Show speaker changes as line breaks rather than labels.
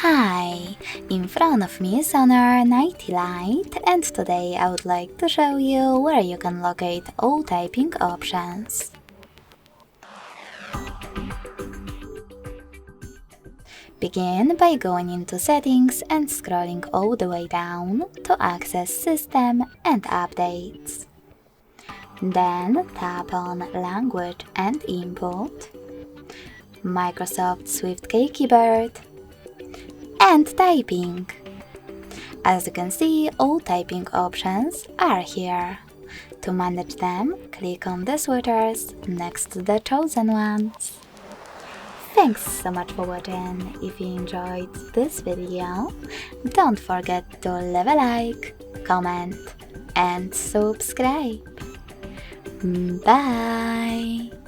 Hi, in front of me is our Lite, and today I would like to show you where you can locate all typing options. Begin by going into Settings and scrolling all the way down to access System and Updates. Then tap on Language and Input, Microsoft SwiftKey Keyboard, and Typing. As you can see, all typing options are here. To manage them, click on the switchers next to the chosen ones. Thanks so much for watching. If you enjoyed this video, don't forget to leave a like, comment and subscribe. Bye!